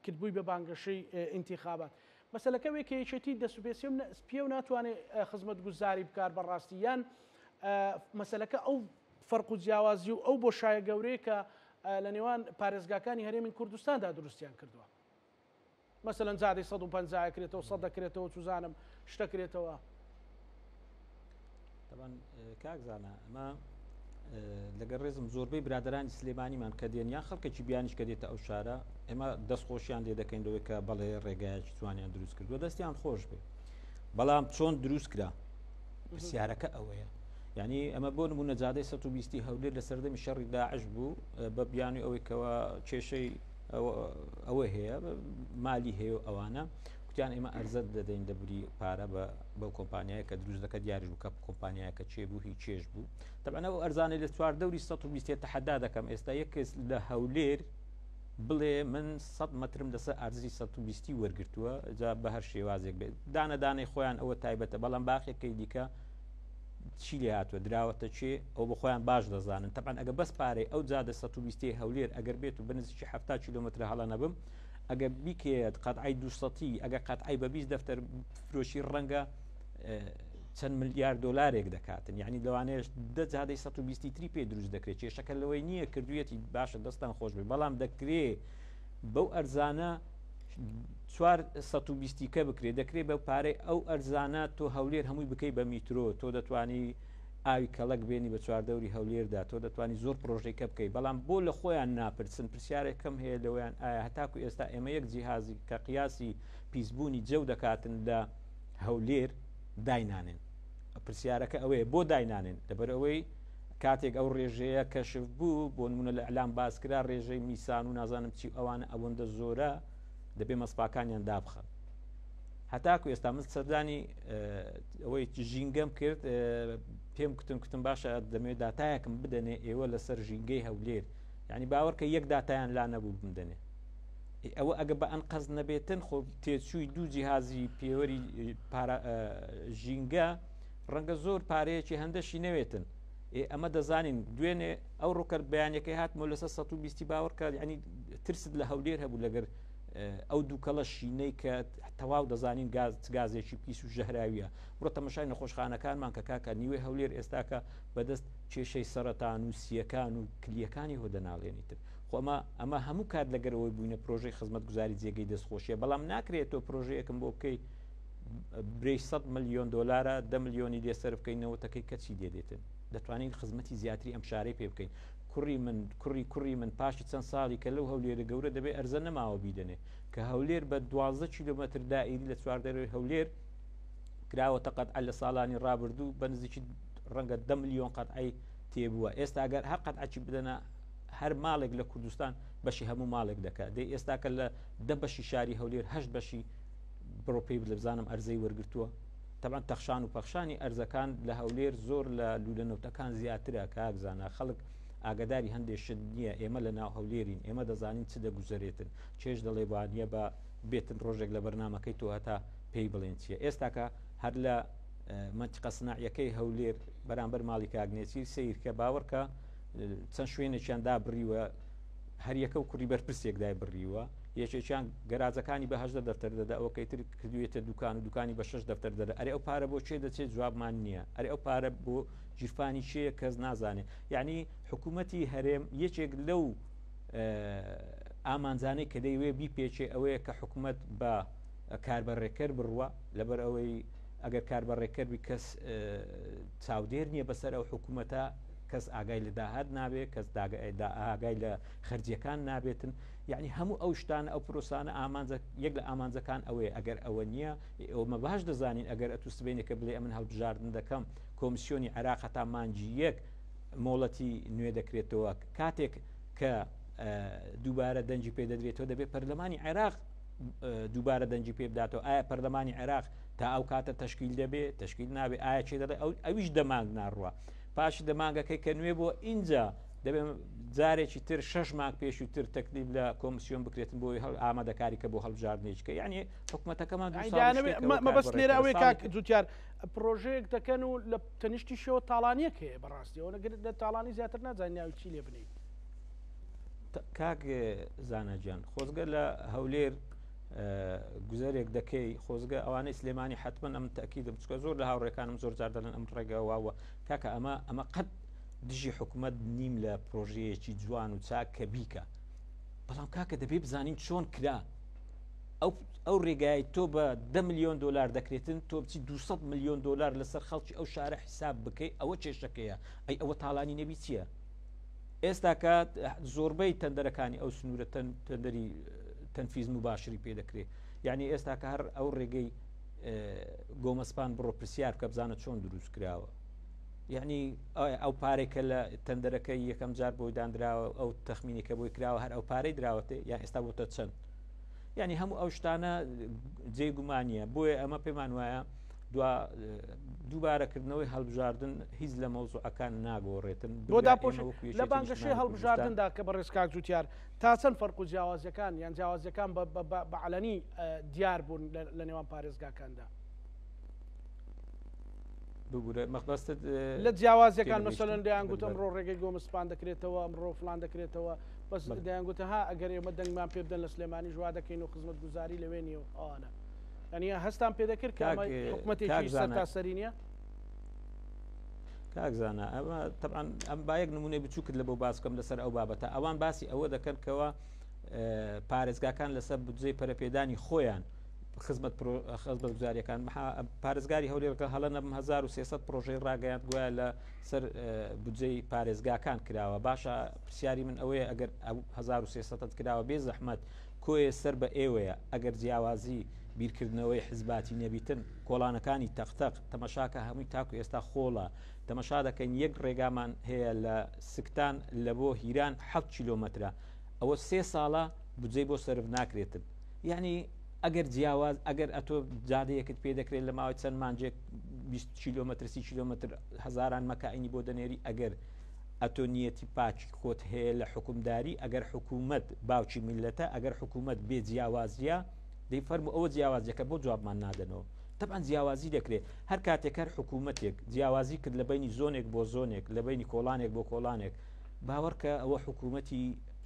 کردبووی بە بانگەشەی ئینتیخابات مەسەلەکەوێ کە یەکێتی دەسوبێسی پێ و ناتوانێت خزمەت گوزاری بکار بەڕاستی یان مەسەلەکە ئەو فەرق و جیاوازی و ئەو بۆشایە گەورەیە کە لە نێوان پارێزگاکانی هەرێمی کوردستاندا دروستیان کردووە مەسەلەن زادی 150 کرێتەوە 100 دەکرێتەوە چوزانم شتەکرێتەوە طبعا کاکزانە ئەمە لەگەڵ ڕێزم زۆربەی برادرانی سلێمانیمان کە دێنیان خەڵکێکی بیانیش کە دێتە ئەو شارە ئێمە دەستخۆشیان لێ دەکەین لەوەی کە بەڵێ ڕێگایکی توانیان دروست کردووە دەستیان خۆش بێ بەڵام چۆن دروست کرا پرسیارەکە ئەوەیە یعنی ئەمە بۆ نمونە جادەی 120 هەولێر لە سەردەمی شەڕی داعش بوو بە بیانی ئەوەی کەەوە کێشەی ئەوە هەیە مالی هەیە و ئەوانە کوتیان ئێمە ئەرزەت دەدەین دەبوری پارە بە کۆمپانیایە کە دروست دەکە دیاریش بوو کە کۆمپانیایە کە چێ بوو هیچ چێش بوو تەبەنە ئەو ئەرزانەی لە چوار دەوری 120 تەحەدا دەکەم ئێستا یەک کەس لە هەولێر بڵێ من 100 مەترم لەسەر ئەرزی 120 وەرگرتووە جا بە هەر شێوازێک بێت دانەدانەی خۆیان ئەوە تایبەتە بەڵام باخێکەکەی دیکە چی لێ هاتووە دراوەتە چێ ئەو بە خۆیان باش دەزانن تەبان ئەگە بەس پارەی ئەو جادە 120 هەولێر ئەگەر بێت و بنزیکی 70 کیلومتر هەڵە نەبم ئەگە بیکێت قەتعی 200 ئەگە قەتعی بە 20 دەفتەر فرۆشی ڕەنگە چەند ملیار دۆلارێک دەکاتن یعنی لەوانەیە جادەی 120 تری پێ دروست دەکرێت کێشەکە لەوەی نییە کردوێتی باشە دەستان خۆش بێت بەڵام دەکرێت بەو ئەرزانە 420 کە بکرێت دەکرێت بە پارەی ئەو ئەرزانە تۆ هەولێر هەمووی بکەی بە میترۆ تۆ دەتوانی ئاوی کەڵک بێنی بە چواردەوری هەولێردا تۆ دەتوانی زۆر پرۆژێکە بکەیت بەڵام بۆ لە خۆیان ناپرسن پرسیارێکم هەیە لەوەیان ئایا هەتاکو ئێستا ئێمە یەک جیهازی کە قیاسی پیسبوونی جەو دەکاتن لە هەولێر داینانێن پرسیارەکە ئەوەیە بۆ داینانێن لەبەر ئەوەی کاتێک ئەو ڕێژەیە کەشف بوو بۆ نمونە لە ئەلام باسکرا ڕێژەی میسان و نازانم چی ئەوانە ئەوەندە زۆرە دەبێ مەسپاکانیان دابخەن هەتاکو ئێستا من سەردانی ئەوەی ژینگەم کرد پێم کوتم باشە دەمەوێت داتایەکم بدەنێ ئێوە لەسەر ژینگەی هەولێر یعنی باوەڕکە یەک داتایان لا نەبوو بمدەنێ ئەوە ئەگە بە ئەن قەز نەبێتن خۆ تێچووی دوو جیهازی پێوەری ژینگە ڕەنگە زۆر پارەیەکی هەندەشی نەوێتن ئەمە دەزانین دوێنێ ئەو ڕووکە بەیانەکەی هاتمە لەسەر 120 باوەڕکە ینی ترست لە هەولێر هەبوو لەگەر ئەو دووکەڵە شینەی کە تەواو دەزانین گازێکی پیس و ژەهراویە بڕۆ تەماشای نەخۆشخانەکانمان کە کاکە نیوەی هەولێر ئێستاکە بەدەست کێشەی سەرەتان و سیەکان و کلیەکانی هۆ دەناڵێنیتر خۆ ئەمە هەموو کات لەگەرەوەی بووینە پرۆژەی خزمەتگوزاری جێگەی دەستخۆشیە بەڵام ناکرێت تۆ پرۆژەیەکم بۆ بکەی برێ 100 ملیۆن دۆلارە 10 ملیۆنی دێ سەر بکەینەوەتەکەی کەچی دێدێتن دەتوانین خزمەتی زیاتری ئەم شارەی پێ بکەین کوڕی من پاشی چەند ساڵی کە لەو هەولێرە گەورە دەبێ ئەرزە نەماوە بیدەنێ کە هەولێر بە 12 کیلومتر دائیری لە چواردەرەوەی هەولێر کراوەتە قەتعە لە ساڵانی ڕابردوو بە نزیکی ڕەنگە 10 ملیۆن قەتعی تێبووە ئێستا ئەگەر هەر قەتعەکی بدەنە هەر ماڵێک لە کوردستان بەشی هەموو ماڵێک دەکات دەی ئێستاکە لە 10 بەشی شاری هەولێر 8 بەشی بڕۆپی لە بزانم ئەرزەی وەرگرتووە تەبان تەخشان و پەخشانی ئەرزەکان لە هەولێر زۆر لە لولەنەوتەکان زیاترە کاکزانە خەڵک ئاگداری هەندێک شت نییە ئێمە لە ناو هەولێرین ئێمە دەزانین چ دەگوزارێتن چێش دەڵێ وانە بە بێتن ڕۆژێک لە بەرنمەکەی تۆ هەتا پێی بڵێن چیە ئێستاکە هەر لە منتیقە سناعیەکەی هەولێر بەرامبەر ماڵی کاگنێچی سیرکە باوەڕکە چەند شوێنێکیان دابڕیوە هەر یەکە و کوڕی بەرپرسێک دای بڕیوە یەکێکیان گەراجەکانی بە 8 دەفتەر دەدا ئەوەکەی تر کردوێتە دوکان و دوکانی بە 6 دەفتەر دەدا ئەرێ ئەو پارە بۆ چێ دەچێت جوابمان نییە ئەرێ ئەو پارە بۆ ژیرفانی چێە کەس نازانێت یعنی حکوومەتی هەرێم یەکێک لەو ئامانزانەی کە دەیوێ بیپێچێ ئەوەیە کە حکوومەت بە کاربەڕێکەر بڕوە لەبەر ئەوەی ئەگەر کاربەڕێکەر کەس چاودێر نییە بەسەر ئەو حکوومەتە کەس ئاگای لە داهات نابێت کەس ئاگای لە خەرجیەکان نابێتن یعنی هەموو ئەو شتانە ئەو پرۆسانە یەک لە ئامانجەکان ئەوەیە ئەگەر ئەوە نییە ئەومە باش دەزانین ئەگەر ئەتوسبێنێکە بڵێ ئەمن هەڵبژاردن دەکەم کۆمیسیۆنی عێراق تا مانجی یەک مۆڵەتی نوێ دەکرێتەوە کاتێک کە دووبارە دەنجی پێ دەدرێتەوە دەبێت پەرلەمانی عێراق دووبارە دەنجی پێ بداتەوە ئایا پەرلەمانی عێراق تا ئەو کاتە تەشکیل دەبێت تەشکیل نابێت ئایا چێ دەڵێ ئەویش دەمانگ ناڕوە پاش دەمانگەکەی کە نوێ بۆ اینجا دەبێت جارێکی تر 6 مانگ پێش و تر تەکلیف لە کۆمیسیۆن بکرێتن بۆی ئامادەکاریکە بۆ هەڵبژاردنێککە یعنی حکوومەتەکەمان مەبەست لێرە ئەوەی کاک جوتیار پرۆژەیەک دەکەن و لە تەنیشتی شەوە تاڵانیەک هەیە بەڕاستیەوە نەگرێت لە تاڵانی زیاتر نازانیاوی چی لێ بنێت کاک زانەجیان خۆزگە لە هەولێر گوزارێک دەکەی خۆزگە ئەوانەی سلێمانی حتمما ئەم تاکید بچکە زۆر لە هاوڕێکانم زۆر جار دەڵێن ئەم ڕێگەواوە کاکە ئەمە قەت دژی حکوومەت نیم لە پرۆژەیەکی جوان و چاک کە بیکە بەڵام کاکە دەبێ بزانین چۆن کرا ئەو ڕێگای تۆ بە 10 ملیۆن دلار دەکرێتن تۆ بچی 200 ملیۆن دلار لەسەر خەڵکی ئەو شارە حساب بکەی ئەوە کێشەکەیە ئەی ئەوە تاڵانی نەبی چییە ئێستا کات زۆربەی تەندەرەکانی ئەو سنوورە تەندەری تەنفیز مباشری پێ دەکرێت یعنی ئێستا کە هەر ئەو ڕێگەی گۆمەسپان بڕۆ پرسیار کە بزانە چۆن دروست کراوە یعنی ئەو پارێکە لە تەندەرەکەی یەکەم جار بۆی دانراوە ئەو تەخمینێکە بۆی کراوە هەر ئەو پارەی دراوەتێ یان ئێستا بۆتە چەند یعنی هەموو ئەو شتانە جێگومانیە بۆیە ئەمە پێمان وایە دووبارەکردنەوەی هەڵبژاردن هیچ لە مەوزوعەکان ناگۆڕێتن بۆ داپۆش لە بانگەشەی هەڵبژاردندا کە بە ڕێزکاک جوتیار تا چەند فەرق و جیاوازەکان یان جیاوازەکان بە عەلەنی دیار بوون لە نێوان پارێزگاکاندا ببوورە مەخبەستت لە جیاوازیەکان مەسەلەن دەیانگوت ئەمڕۆ ڕێگەی گۆمسپان دەکرێتەوە ئەمڕۆ فلان دەکرێتەوە بەس دەیانگوتە ها ئەگەر ئێمە دەنگمان پێ بدەن لە سلێمانی ژوا دەکەین و خزمەت گوزاری لەوێنی و ئەوانە ئەنیە هەستان پێ دەکرد کە حکوومەتێکی سەر تاسەری نییە کاکزانە ئەمە طبعاً ئەم بایەک نمونەی بچوو کرد لە بۆ باسکەم لەسەر ئەو بابەتە ئەوان باسی ئەوە دەکەن کەەوە پارێزگاکان لەسەر بودجەی پەرەپێدانی خۆیان خزمەت گوزاریەکان پارێزگاری هەولێرەکە هەڵە نەبم 1300 پرۆژەی ڕاگەیان گویا لە سەر بودجەی پارێزگاکان کراوە باشە پرسیاری من ئەوەیە ئەگەر 1300 کراوە بێ زەحمەت کۆیە سەر بە ئێوەیە ئەگەر جیاوازی بیرکردنەوەی حزباتی نەبیتن کۆڵانەکانی تەختەق تەمەشاکە هەمووی تاکو ئێستا خۆڵە تەمەشا دەکەین یەک ڕێگامان هەیە لە سکتان لە بۆ هیران 7 کیلۆمەترە ئەوە 3 ساڵە بودجەی بۆ سەرف ناکرێتن یعنی ئەگەر جیاواز ئەگەر ئەتۆ جادەیەکت پێ دەکرێت لە ماوەی چەند مانجێک 20 کیلۆمەتر 30 کیلۆمەتر هزاران مەکائینی بۆ دەنێری ئەگەر ئەتۆ نیەتی پاچی خۆت هەیە لە حکومداری ئەگەر حکوومەت باوکی میلەتە ئەگەر حکوومەت بێ جیاوازیە دەی فەرمو ئەوە جیاوازیەکە بۆ جوابمان نادەنەوە طبعاً جیاوازی دەکرێت هەر کاتێک هەر حکوومەتێک جیاوازی کرد لە بینی زۆنێک بۆ زۆنێک لە بینی کۆڵانێک بۆ کۆڵانێک باوەڕکە ئەوە حکوومەتی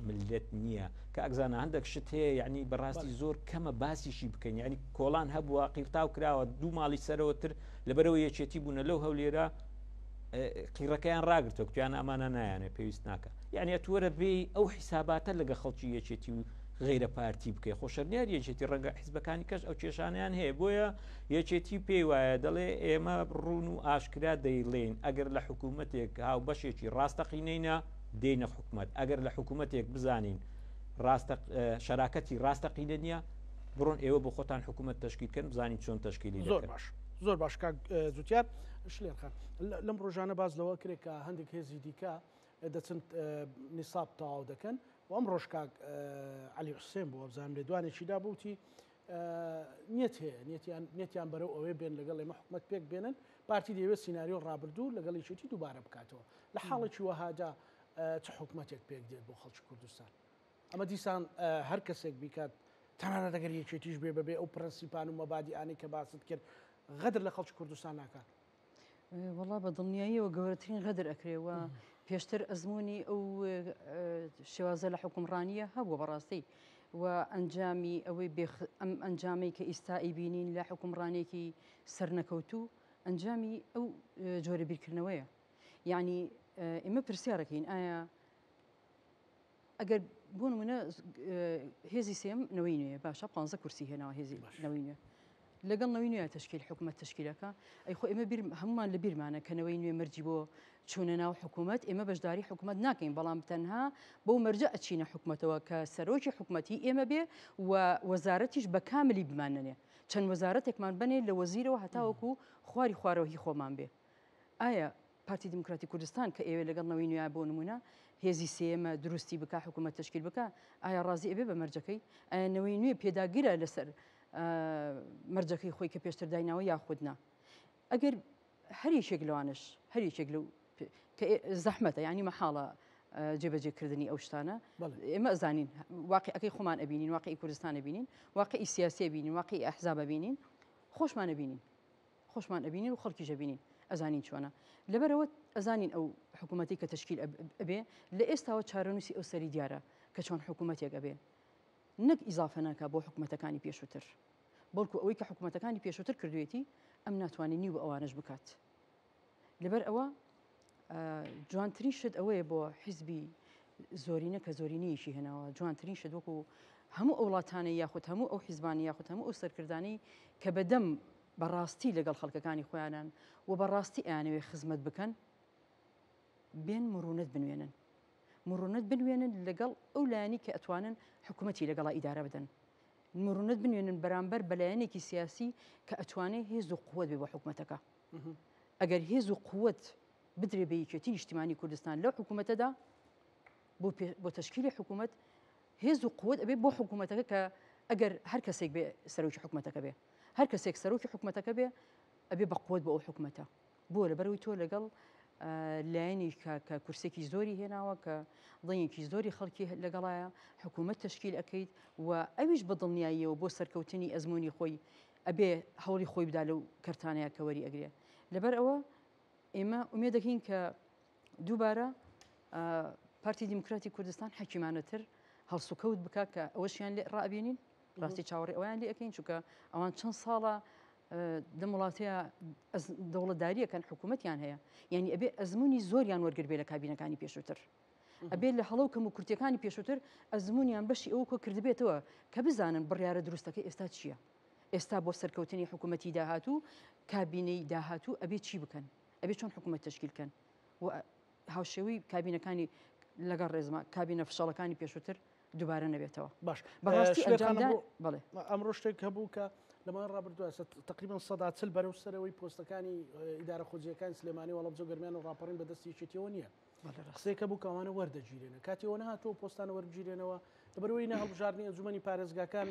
ملت نییە کە ئەگزانە هەندێک شت هەیە یعنی بەڕاستی زۆر کەمە باسیشی بکەین ینی کۆڵان هەبووە قیرتاو کراوە دوو ماڵی سەرەوەتر لەبەرەوە یەکێتی بوونە لەو هەولێرە قیڕەکەیان ڕاگرتەوە کتویانە ئەمانە نایانێ پێویست ناکە یعنی ئەتوەرە بێ ئەو حیساباتە لەگە خەڵکی یەکێتی و غیرە پارتی بکەی خۆشەرنیار یەکێتی ڕەنگە حیزبەکانی کەس ئەو کێشانیان هەیە بۆیە یەکێتی پێی وایە دەڵێ ئێمە ڕوون و ئاشکرا دەیڵێن ئەگەر لە حکوومەتێک هاو بەشێکی ڕاستەقینەینە دێنە حکوومەت ئەگەر لە حکوومەتێک بزانین شەراکەتی ڕاستەقینە نییە بڕۆن ئێوە بۆ خۆتان حکوومەت تشکیلکەن بزانین چۆن تشکیلی زۆر باش زۆر باش جوتیار شلێرخان لەم ڕۆژانە باز لەوە کرێت کە هەندێک هێزی دیکە دەچن نیساب تەواو دەکەن و ئەم ڕۆژ کاک علی حوسێن بۆ بزانام لێ دوانێکیدا بوتی نیەت هەیە نێتیان بەرەو ئەوەی بێن لەگەڵ ئێمە حکومەت پێک بێنن پارتی دەیەوێت سیناریۆ ڕابردوو لەگەڵ یەکێتی دووبارە بکاتەوە لە حاڵێکی وەهادا چه حکومەتێک پێک دێت بۆ خەڵکی کوردستان ئەمە دیسان هەر کەسێک بیکات تەنانەت ئەگەر یەکێتیش بێ بەبێ ئەو پرەنسیپان و مەبادیئانەی کە باست کرد غەدر لە خەڵکی کوردستان ناکات وڵا بە دڵنیاییەوە گەورەترین غەدر ئەکرێەوە پێشتر ئەزمموی ئەو شێوازە لە حکومڕانیە هەبووە بەڕاستی و ئەنجامی ئەوەی ئەم ئەنجامی کە ئیستایی بینین لە حکومڕانێکی سەرنەکەوتوو ئەنجامی ئەو جۆرە بیرکردنەوەیە یعنی ئێمە پرسیارەکەین ئایا ئەگەر بۆ نمونە هێزی سێم نەوەی نوێ باشە 15 کورسی هێناوە هێزی نەوەی نوێ لەگەڵ نەوەی نوێ تشکیل حکوومەت تشکیلەکە ئەی خۆ ئێمە هەمومان لە بیرمانە کە نەوەی نوێ مەرجی بۆ چوونە ناو حکوومەت ئێمە بەشداری حکوومەت ناکەین بەڵام تەنها بۆ مەرجە ئەچینە حکوومەتەوە کە سەرۆکی حکوومەتی ئێمە بێ و وەزارەتیش بە کاملی بمانەنێ چەند وەزارەتێکمان بنێ لە وەزیرەوە هەتاوەکو خواری خوارەوەهی خۆمان بێ ئایا پارتی دموکراتی کوردستان کە ئێوە لەگەڵ نەوەی نوێ بۆ نمونە هێزی سێمە دروستی بک حکوومەت تشکیل بکە ئایا ڕازی ئەبێ بە مەرجەکەی ئایا نەوەی نوێ پێداگیرە لەسەر مەرجەکەی خۆی کە پێشتر دایناوە یاخودنا ئەگەر هەریەکێک لەوانش هەریەکێک لەو زەحمەتە ینی مەحاڵە جێبەجێکردنی ئەو شتانە ئێمە ئەزانین واقعەکەی خۆمان ئەبینین واقعی کوردستانە بینین واقعی سیاسی بینین واقعی ئەحزاب بینین خۆشمان ئەبینین خۆشمان ئەبینین و خەڵکیش ئەبینین ئەزانین چۆنە لەبەرەوە ئەزانین ئەو حکوومەتی کە تشکیل ئەبێ لە ئێستاوە چارەنووسی ئەو سەری دیارە کە چۆن حکوومەتێک ئەبێ نەک ئیزافە ناکە بۆ حکوومەتەکانی پێشووتر بەڵکو ئەوەی کە حکوومەتەکانی پێشووتر کردوێتی ئەم ناتوانێنی بە ئەوانش بکات لەبەر ئەوە جوانترین شت ئەوەیە بۆ حیزبی زۆرینە کە زۆرینەیەشی هێناوە جوانترین شت وەکو هەموو ئەو وڵاتانە یاخود هەموو ئەو حیزبانی یاخود هەموو ئەو سەرکردانەی کە بەدەم بەڕاستی لەگەڵ خەڵکەکانی خۆیانان و بەڕاستی ئەیانەوێ خزمەت بکەن بێن مرونەت بنوێنن مرونەت بنوێنن لەگەڵ ئەو لایەنی کە ئەتوانن حکوومەتی لەگەڵا ئیدارە بدەن مرونەت بنوێنن بەرامبەر بەلایەنێکی سیاسی کە ئەتوانێت هێز و قووەت بێ بۆ حکوومەتەکە ئەگەر هێز و قووەت بدرێ بە یەکێتی نیشتیمانی کوردستان لەو حکوومەتەدا بۆ تشکیلی حکوومەت هێز و قووەت ئەبێ بۆ حکوومەتەکە کە ئەگەر هەر کەسێک بێ سەرۆکی حکوومەتەکە بێ هەر کەسێک سەرۆکی حکوومەتەکە بێ ئەبێ بە قووەت بە ئەو حکوومەتە بۆ لەبەرەوەی تۆ لەگەڵ لایەنی کە کورسێکی زۆری هێناوە کە دڵنیەکی زۆری خەڵکی لەگەڵایە حکوومەت تشکیل ئەەکەیت و ئەویش بە دڵنیاییەوە بۆ سەرکەوتنی ئەزمموی خۆی ئەبێ هەوڵی خۆی بدا لەو کەرتانەیە کە وەری ئەگرێ لەبەر ئەوە ئێمە ئومێ دەکەین کە دووبارە پارتی دیموکراتی کوردستان حەکیمانەتر هەڵسوکەوت بکە کە ئەوەشیان لێ ڕابێنین ڕاستی چاوەڕێ ئەویان لێ ئەەکەین چونکە ئەوان چەند ساڵە دەم وڵاتەیە دەوڵەتداریەکەن حکوومەتیان هەیە یعنی ئەبێ ئەزمموی زۆریان وەرگربێ لە کابینەکانی پێشووتر ئەبێت لە هەڵەو کەم و کورتەکانی پێشووتر ئەزممویان بەشی ئەو کۆ کردبێتەوە کە بزانن بڕیارە دروستەکە ئێستا چییە ئێستا بۆ سەرکەوتنی حکوومەتی داهاتوو کابینەی داهاتوو ئەبێ چی بکەن ئەبێ چۆن حکوومەت تشکیلکەن و هاوشێوی کابینەکانی لەگەڵ ڕێزمە کابینە فشەڵەکانی پێشووتر دووبارە نەبێتەوە باش بەڕاستی بڵێ ئەمڕۆ شتێک هەبوو کە لەمان ڕابردووە تقریبا سەدا چل بەرەو سەرەوەی پۆستەکانی ئیدارە خۆجیەکانی سلێمانی وەڵام جۆ گەرمیان و ڕاپەڕین بەدەستی چێتیەوە نییە قسێکە بوو کەوانە وەردەگیرێنە کاتیەوە نهاتۆ پۆستانە وەربگیرێنەوە لەبەرەوەی نە هەڵبژاردننی ئەنجومەنی پارێزگاکان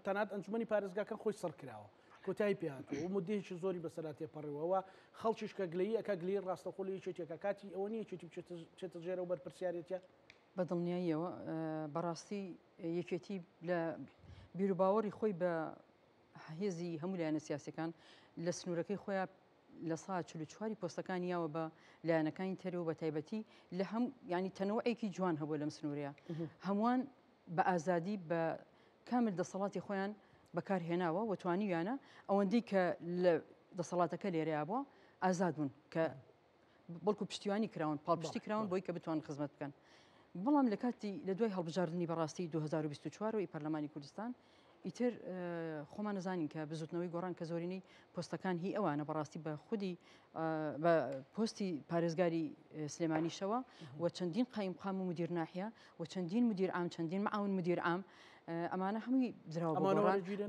تەنات ئەنجومەنی پارێزگاکان خۆی سەر کراوە کۆتایی پێهاتەوە و مدەیەکی زۆری بەسەراتی پەڕێەوە خەڵکیش کە گلەیی ئەکە گلەی ڕاستەخۆلی یەکێتێکە کاتی ئەوە نییە چێتی بچێتە ژێرە و بەرپرسیارێتە بەدڵنیاییەوە بەڕاستی یەکێتی لە بیر و باوەڕی خۆی بە هێزی هەموو لایەنە سیاسەکان لە سنوورەکەی خۆیان لە سا 44 پۆستەکانی یاوە بە لایەنەکانی تەرەوە بە تایبەتی لە هەم ینی تەنەوەیەکی جوان هەبوو لەم سنوورەیە هەمووان بە ئازادی بە کامل دەسەڵاتی خۆیان بەکارهێناوە و توانیویانە ئەوەندەی کە لە دەسەڵاتەکە لێرەیە بووە ئازاد بوون کە بەڵکو پشتیوانی کراون پاڵپشتی کراون بۆی کە بتوان خزمەت بکەن بەڵام لە کاتی لە دوای هەڵبژاردننی بەڕاستی 2024 و پەرلەمانی کوردستان ئیتر خۆمان نزانین کە بزوتنەوەی گۆڕان کە زۆرینەی پۆستەکان هی ئەوانە بەڕاستی بە خودی بە پۆستی پارێزگاری سلێمانیشەوە و چەندین قایم قام و مدیر ناحیە و چەندین مدیر عام چەندین معاون مدیر عام ئەمانە هەمووی درراوە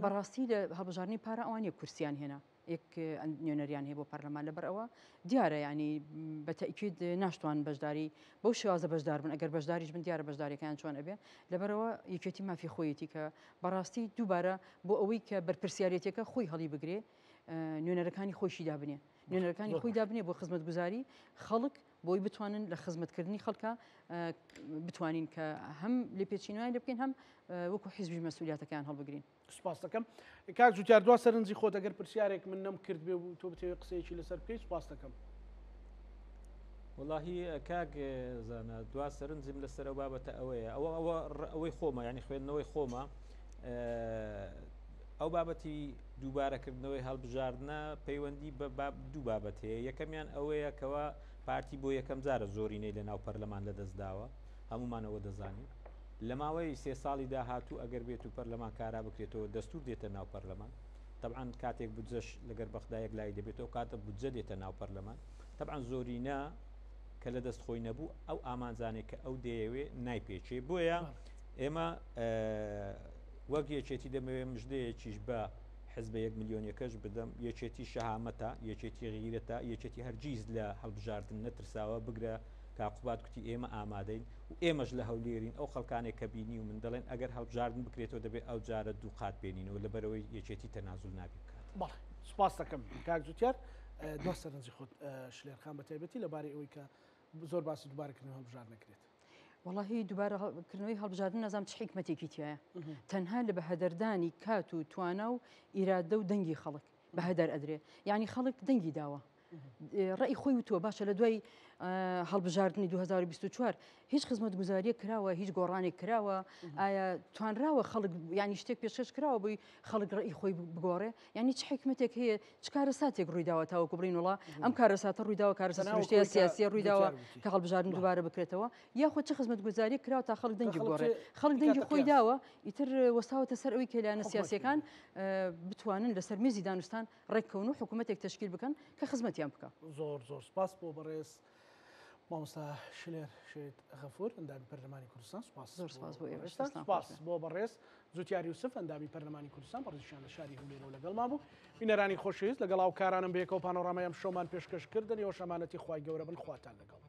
بەڕاستی لە هەڵبژاردننی پارە ئەوانە کورسیان هێنا یەک نوێنەریان هەیە بۆ پەرلەمان لەبەر ئەوە دیارە ینی بە تەئکید ناشتوان بەشداری بەو شێوازە بەشدار بن ئەگەر بەشداریش بن دیارە بەشداریەکان چۆن ئەبێ لەبەرەوە یەکێتی مافی خۆیەتی کە بەڕاستی دووبارە بۆ ئەوەی کە بەرپرسیارەتەکە خۆی هەڵی بگرێ نوێنەرەکانی خۆشی دابنێ نوێنەرەکانی خۆی دابنێ بۆ خزمەت گوزاری خەڵک بۆی بتوانن لە خزمەتکردنی خەڵکە بتوانین کە هەم لێ پێچینوان لێ بکەین هەم وەکو حیزبی مەسئولیاتەکان هەڵبگرین سوپاس دەکەم کاک جوتیار دوا سەرنجی خۆت ئەگەر پرسیارێک من نەم کرد بێ و تۆ بتەوێت قسەیەکی لەسەر بکەیت سوپاس دەکەم واللهی کاک زانە دوا سەرنجیم لەسەر ئەو بابەتە ئەوەیە ئەوەی خۆمە ینی خوێندنەوەی خۆمە ئەو بابەتی دووبارەکردنەوەی هەڵبژاردنە پەیوەندی بە دوو بابەت هەیە یەکەمیان ئەوەیە کەوا پارتی بۆ یەکەم جارە زۆرینەی لە ناو پەرلەمان لەدەستداوە هەمومانەوە دەزانین لە ماوەی 3 ساڵی داهاتوو ئەگەر بێت و پەرلەمان کارا بکرێتەوە دەستور دێتە ناو پەرلەمان طبعاً کاتێک بودجەش لەگەر بەخدایەک لای دەبێتەوە کاتە بودجە دێتە ناو پەرلەمان طبعاً زۆرینە کە لە دەست خۆی نەبوو ئەو ئامانزانێک کە ئەو دەیەوێ نایپێچێ بۆیە ئێمە وەک یەکێتی دەمەوێت مژدەیەکیش بە حزب 1 ملیۆنیەکەش بدەم یەکێتی شەهامەتە یەکێتی غیرەتە یەکێتی هەرگیز لە هەڵبژاردن نەترساوە بگرە کاقوبات کوتی ئێمە ئامادەین و ئێمەش لە هەولێرین ئەو خەڵکانێک کە بینی و من دەڵێن ئەگەر هەڵبژاردن بکرێتەوە دەبێت ئەو جارە دوو قات بێنینەوە لەبەرەوەی یەکێتی تەنازول نابێت بکات بەڵێ سوپاس دەکەم کاک جوتیار دوا سەرنجی خۆت شلێرخان بە تایبەتی لەبارەی ئەوەی کە زۆر باسی دووبارەکردنەوە هەڵبژار نەکرێت واللهی دووبارەکردنەوەی هەڵبژاردن نەزانم چ حیکمەتێکی تایە تەنها لە بەهەدەردانی کات و توانە و ئیرادە و دەنگی خەڵک بەهەدەر ئەدرێ ینی خەڵک دەنگی داوە ڕێی خۆی وتووە باشە لە دوای هەڵبژاردننی 2024 هیچ خزمەت گوزاریە کراوە هیچ گۆڕانێک کراوە ئایا توانراوە خەڵک ینی شتێک پێشکەش کراوە بووی خەڵک ڕێی خۆی بگۆڕێ ینی چ حکمتێک هەیە چ کارە ساتێک ڕوویداوە تاوەکو بڕین وڵا ئەم کارە ساتە ڕوویداوە کارەسەشتەیە سیاسی ڕوویداوە کە هەڵبژاردن دووبارە بکرێتەوە یاخۆ چه خزمەت گوزاری کراوە تا خەڵک دەنگی بگۆڕێ خەڵک دەنگی خۆی داوە ئیتر وەستاوەتە سەر ئەوەی کێلانە سیاسیەکان بتوانن لەسەر میزی دانوستان ڕێککەون و حکوومەتێک تشکیل بکەن کە خزمەتیان بکە زۆر سپاس بۆ بەڕێز مامۆستا شلێر شێت غەفور ئەندامی پەرلەمانی کوردستان سپاس بۆ بەڕێز جوتیار یوسف ئەندامی پەرلەمانی کوردستان بەڕێزیشان لە شاری هەولێرەوە لەگەڵمان بوو بینەرانی خۆشەویست لەگەڵ ئاو کارانم بەیەکەوە پانۆڕامەیەم شۆمان پێشکەشکردن ئێوە شەمانەتی خوای گەورە بن خواتان لەگەڵ